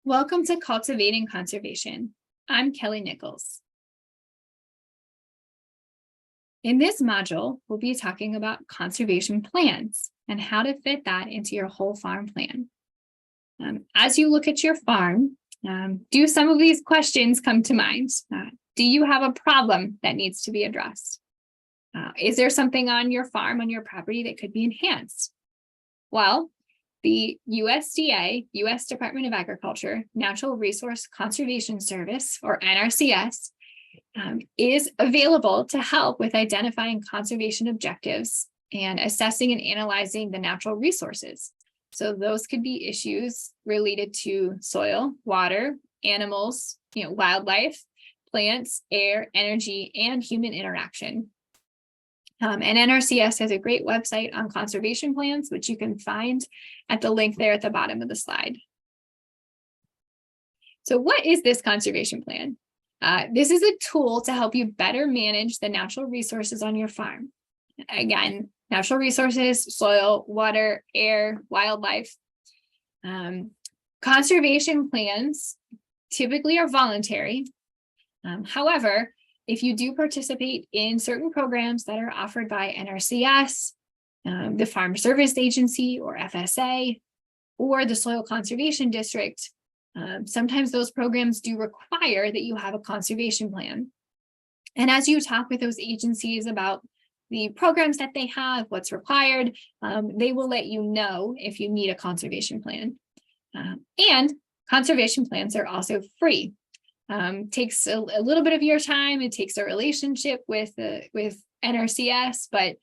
Welcome to Cultivating Conservation. I'm Kelly Nichols. In this module, we'll be talking about conservation plans and how to fit that into your whole farm plan. As you look at your farm, do some of these questions come to mind? Do you have a problem that needs to be addressed? Is there something on your farm, on your property that could be enhanced? Well, the USDA, U.S. Department of Agriculture, Natural Resource Conservation Service, or NRCS, is available to help with identifying conservation objectives and assessing and analyzing the natural resources. So those could be issues related to soil, water, animals, wildlife, plants, air, energy, and human interaction. And NRCS has a great website on conservation plans, which you can find at the link there at the bottom of the slide. So what is this conservation plan? This is a tool to help you better manage the natural resources on your farm. Again, natural resources, soil, water, air, wildlife. Conservation plans typically are voluntary. However, if you do participate in certain programs that are offered by NRCS, the Farm Service Agency or FSA, or the Soil Conservation District, sometimes those programs do require that you have a conservation plan. And as you talk with those agencies about the programs that they have, what's required, they will let you know if you need a conservation plan. And conservation plans are also free. Takes a little bit of your time. It takes a relationship with NRCS, but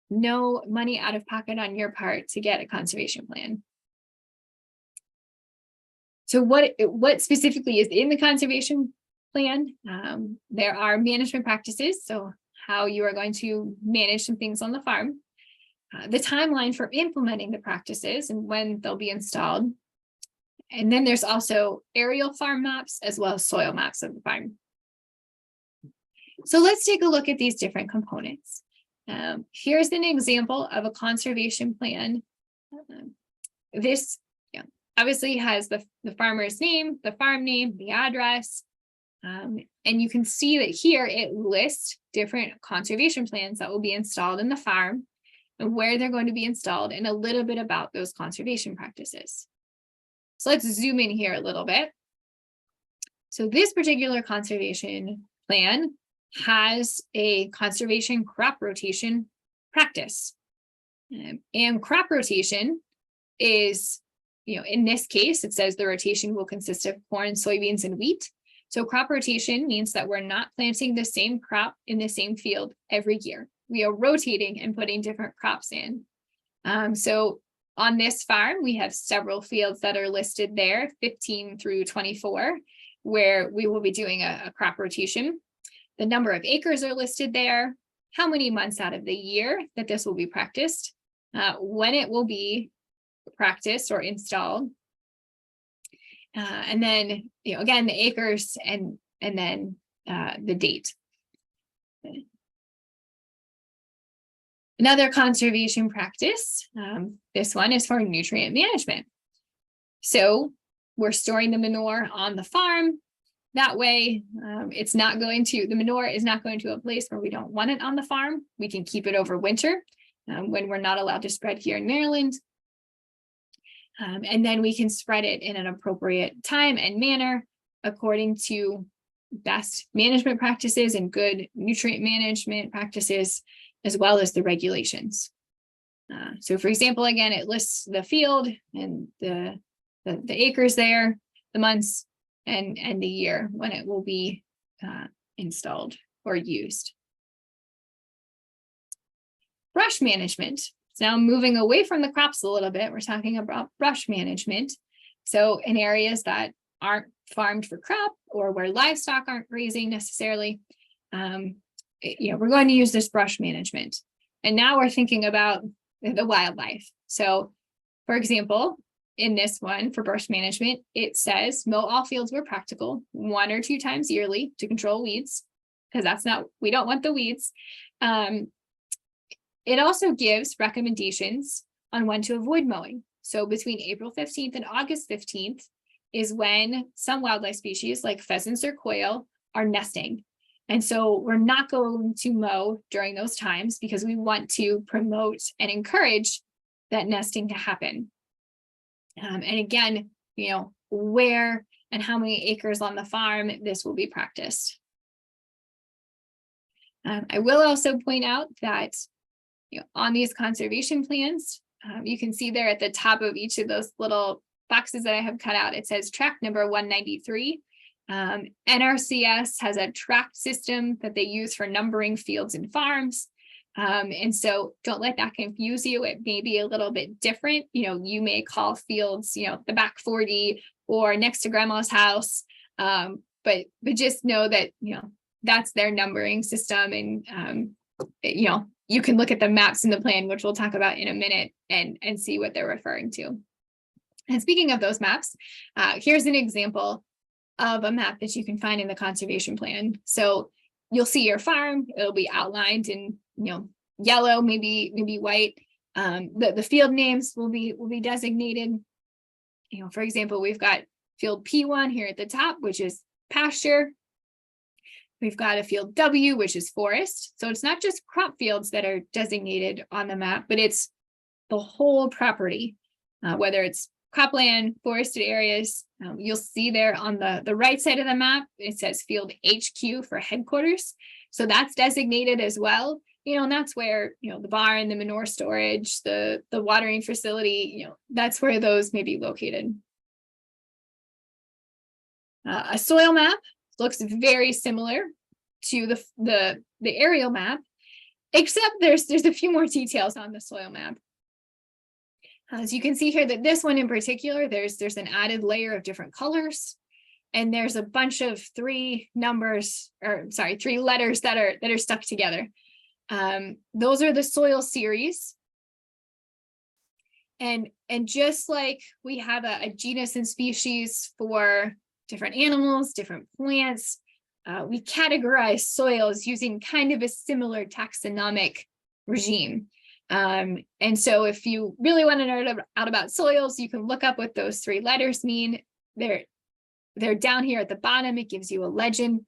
no money out of pocket on your part to get a conservation plan. So what specifically is in the conservation plan? There are management practices, so how you are going to manage some things on the farm, the timeline for implementing the practices and when they'll be installed. And then there's also aerial farm maps as well as soil maps of the farm. So let's take a look at these different components. Here's an example of a conservation plan. This obviously has the farmer's name, the farm name, the address. And you can see that here it lists different conservation plans that will be installed in the farm and where they're going to be installed and a little bit about those conservation practices. So let's zoom in here a little bit. So this particular conservation plan has a conservation crop rotation practice. And crop rotation is, in this case, it says the rotation will consist of corn, soybeans, and wheat. So crop rotation means that we're not planting the same crop in the same field every year. We are rotating and putting different crops in. So on this farm, we have several fields that are listed there, 15 through 24, where we will be doing a crop rotation. The number of acres are listed there, how many months out of the year that this will be practiced, when it will be practiced or installed. And then, again, the acres and then the date. Another conservation practice, this one is for nutrient management. So we're storing the manure on the farm. That way, the manure is not going to a place where we don't want it on the farm. We can keep it over winter when we're not allowed to spread here in Maryland. And then we can spread it in an appropriate time and manner according to best management practices and good nutrient management practices, as well as the regulations. So for example, again, it lists the field and the acres there, the months, and the year when it will be installed or used. Brush management. So now moving away from the crops a little bit, we're talking about brush management. So in areas that aren't farmed for crop or where livestock aren't grazing necessarily, we're going to use this brush management. And now we're thinking about the wildlife. So for example, in this one for brush management, it says mow all fields where practical 1 or 2 times yearly to control weeds, because we don't want the weeds. It also gives recommendations on when to avoid mowing. So between April 15th and August 15th is when some wildlife species like pheasants or quail are nesting. And so we're not going to mow during those times because we want to promote and encourage that nesting to happen. And again, where and how many acres on the farm this will be practiced. I will also point out that on these conservation plans, you can see there at the top of each of those little boxes that I have cut out, it says track number 193. NRCS has a track system that they use for numbering fields and farms. And so don't let that confuse you. It may be a little bit different. You may call fields, the back 40 or next to grandma's house. But just know that, that's their numbering system. And, you can look at the maps in the plan, which we'll talk about in a minute, and see what they're referring to. And speaking of those maps, here's an example of a map that you can find in the conservation plan. So you'll see your farm, it'll be outlined in, yellow, maybe white. The field names will be designated. For example, we've got field P1 here at the top, which is pasture. We've got a field W, which is forest. So it's not just crop fields that are designated on the map, but it's the whole property, whether it's cropland, forested areas. You'll see there on the right side of the map, it says field HQ for headquarters. So that's designated as well. And that's where, the barn, the manure storage, the watering facility, that's where those may be located. A soil map looks very similar to the aerial map, except there's a few more details on the soil map. As you can see here, that this one in particular, there's an added layer of different colors, and there's a bunch of three letters that are stuck together. Those are the soil series. And just like we have a genus and species for different animals, different plants, we categorize soils using kind of a similar taxonomic regime. And so if you really want to nerd out about soils, you can look up what those three letters mean. They're down here at the bottom. It gives you a legend,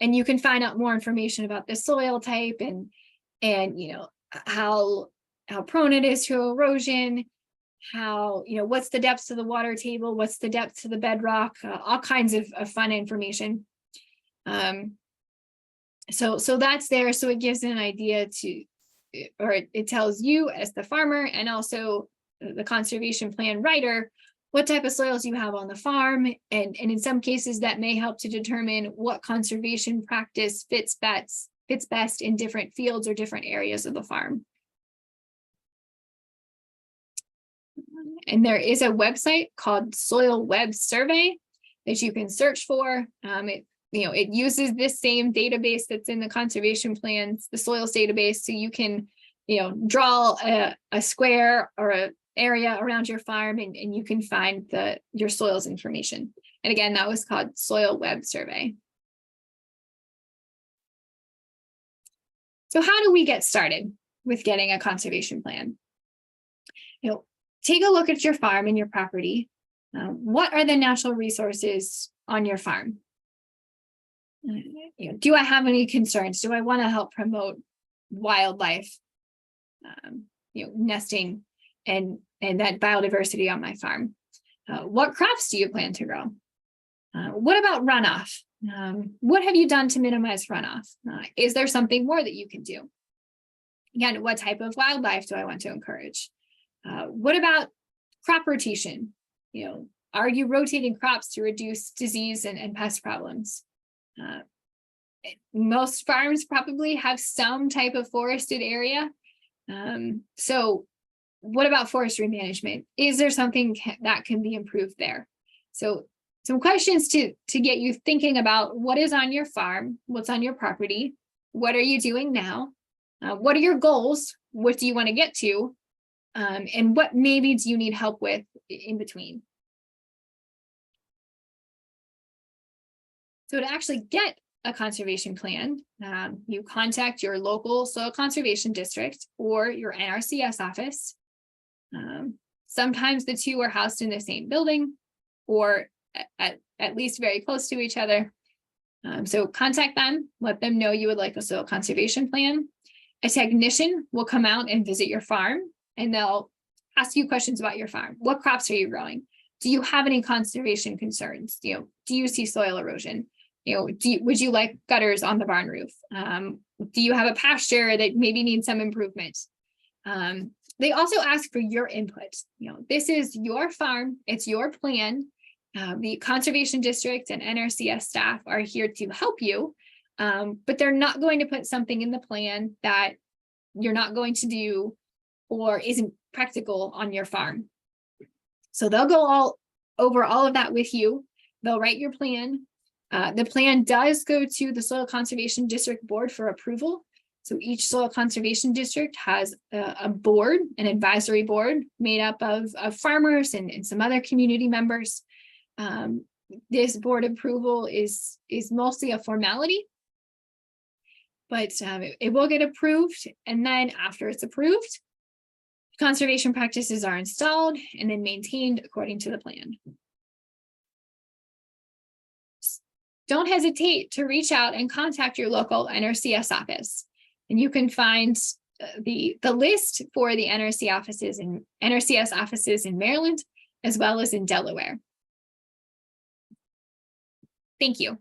and you can find out more information about the soil type and how prone it is to erosion, what's the depth to the water table, what's the depth to the bedrock, all kinds of fun information. So that's there. So it gives an idea or it tells you as the farmer and also the conservation plan writer what type of soils you have on the farm. And in some cases that may help to determine what conservation practice fits best in different fields or different areas of the farm. And there is a website called Soil Web Survey that you can search for. It uses this same database that's in the conservation plans, the soils database, so you can, draw a square or an area around your farm, and you can find your soils information. And again, that was called Soil Web Survey. So how do we get started with getting a conservation plan? Take a look at your farm and your property. What are the natural resources on your farm? Do I have any concerns? Do I want to help promote wildlife, nesting and that biodiversity on my farm? What crops do you plan to grow? What about runoff? What have you done to minimize runoff? Is there something more that you can do? Again, what type of wildlife do I want to encourage? What about crop rotation? Are you rotating crops to reduce disease and pest problems? Most farms probably have some type of forested area. So what about forestry management? Is there something that can be improved there? So some questions to get you thinking about what is on your farm, what's on your property, what are you doing now? What are your goals? What do you want to get to? And what maybe do you need help with in between? So to actually get a conservation plan, you contact your local soil conservation district or your NRCS office. Sometimes the two are housed in the same building or at least very close to each other. So contact them, let them know you would like a soil conservation plan. A technician will come out and visit your farm, and they'll ask you questions about your farm. What crops are you growing? Do you have any conservation concerns? Do you see soil erosion? Would you like gutters on the barn roof? Do you have a pasture that maybe needs some improvement? They also ask for your input. This is your farm, it's your plan. The conservation district and NRCS staff are here to help you, but they're not going to put something in the plan that you're not going to do or isn't practical on your farm. So they'll go over all of that with you. They'll write your plan. The plan does go to the Soil Conservation District Board for approval. So each soil conservation district has a board, an advisory board made up of farmers and some other community members. This board approval is mostly a formality, but it will get approved. And then after it's approved, conservation practices are installed and then maintained according to the plan. Don't hesitate to reach out and contact your local NRCS office. And you can find the list for the NRCS offices in Maryland, as well as in Delaware. Thank you.